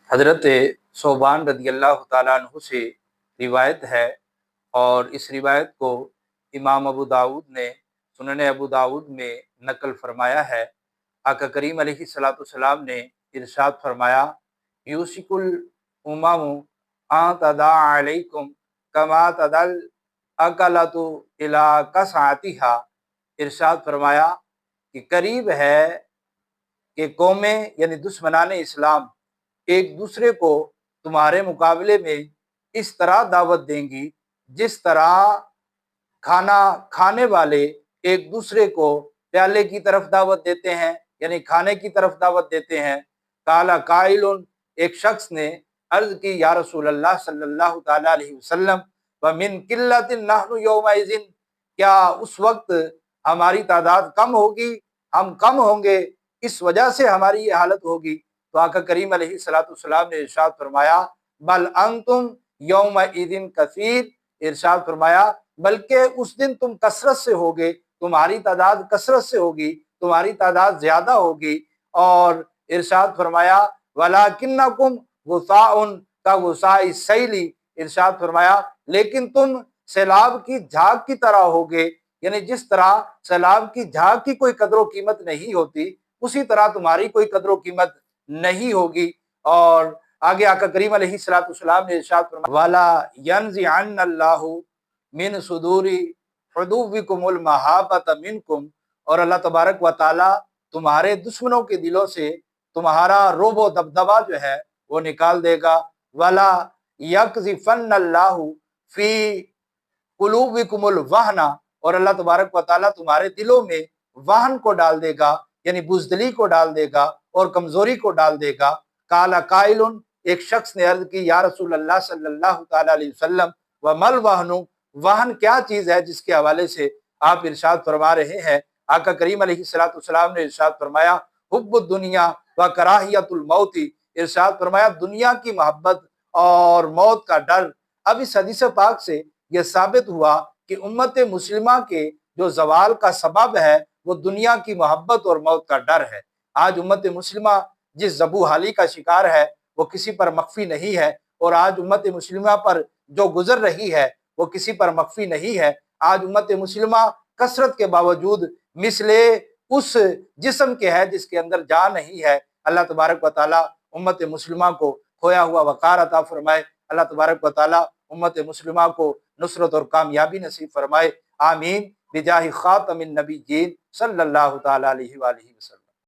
حضرت صوبان رضی اللہ تعالیٰ عنہ سے روایت ہے، اور اس روایت کو امام ابو داؤد نے سنن ابو داؤد میں نقل فرمایا ہے۔ آقا کریم علیہ الصلوۃ والسلام نے ارشاد فرمایا، یوسک الامم ان تدع علیکم کما تدع الاکلۃ الی قصعتھا۔ ارشاد فرمایا کہ قریب ہے کہ قومیں یعنی دشمنان اسلام ایک دوسرے کو تمہارے مقابلے میں اس طرح دعوت دیں گی جس طرح کھانا کھانے والے ایک دوسرے کو پیالے کی طرف دعوت دیتے ہیں، یعنی کھانے کی طرف دعوت دیتے ہیں۔ قال قائل، ایک شخص نے عرض کی، یا رسول اللہ صلی اللہ تعالیٰ علیہ وسلم، ومن قلۃ نحن یومئذ، کیا اس وقت ہماری تعداد کم ہوگی، ہم کم ہوں گے، اس وجہ سے ہماری یہ حالت ہوگی؟ تو آقا کریم علیہ الصلوۃ والسلام نے ارشاد فرمایا، بل انتم یومئذ کثیر، ارشاد فرمایا بلکہ اس دن تم کثرت سے ہوگے، تمہاری تعداد کثرت سے ہوگی، تمہاری تعداد زیادہ ہوگی۔ اور ارشاد فرمایا، ولکنکم غثاء کغثاء السیل، ارشاد فرمایا لیکن تم سیلاب کی جھاگ کی طرح ہوگے، یعنی جس طرح سیلاب کی جھاگ کی کوئی قدر و قیمت نہیں ہوتی، اسی طرح تمہاری کوئی قدر و قیمت نہیں ہوگی۔ اور آگے آقا کریم علیہ الصلوۃ والسلام نے ارشاد فرمایا، وَلَا يَنزِعَنَّ اللَّهُ مِن صُدُورِ عُدُوِّكُمُ الْمَحَبَّةَ مِنكُمْ، اور اللہ تبارک و تعالیٰ تمہارے دشمنوں کے دلوں سے تمہارا رعب و دبدبہ جو ہے وہ نکال دے گا۔ وَلَا يَقْذِفَنَّ اللَّهُ فِي قُلُوبِكُمُ الْوَهْنَ، اور اللہ تبارک و تعالیٰ تمہارے دلوں میں وہن کو ڈال دے گا، یعنی بزدلی کو ڈال دے گا اور کمزوری کو ڈال دے گا۔ قال قائل، ایک شخص نے عرض کی، یا رسول اللہ صلی اللہ تعالیٰ علیہ وسلم، وَمَا الْوَهْنُ، وہن کیا چیز ہے جس کے حوالے سے آپ ارشاد فرما رہے ہیں؟ آقا کریم علیہ الصلوۃ والسلام نے ارشاد فرمایا، حب الدنیا و کراہیت الموت، ارشاد فرمایا دنیا کی محبت اور موت کا ڈر۔ اب اس حدیث پاک سے یہ ثابت ہوا کہ امت مسلمہ کے جو زوال کا سبب ہے وہ دنیا کی محبت اور موت کا ڈر ہے۔ آج امت مسلمہ جس زبوں حالی کا شکار ہے وہ کسی پر مخفی نہیں ہے، اور آج امت مسلمہ پر جو گزر رہی ہے وہ کسی پر مخفی نہیں ہے۔ آج امت مسلمہ کثرت کے باوجود مثل اس جسم کے ہے جس کے اندر جان نہیں ہے۔ اللہ تبارک و تعالیٰ امت مسلمہ کو کھویا ہوا وقار عطا فرمائے، اللہ تبارک و تعالیٰ امت مسلمہ کو نصرت اور کامیابی نصیب فرمائے، آمین، بجاہ خاتم النبیین صلی اللہ تعالیٰ علیہ وآلہ وسلم۔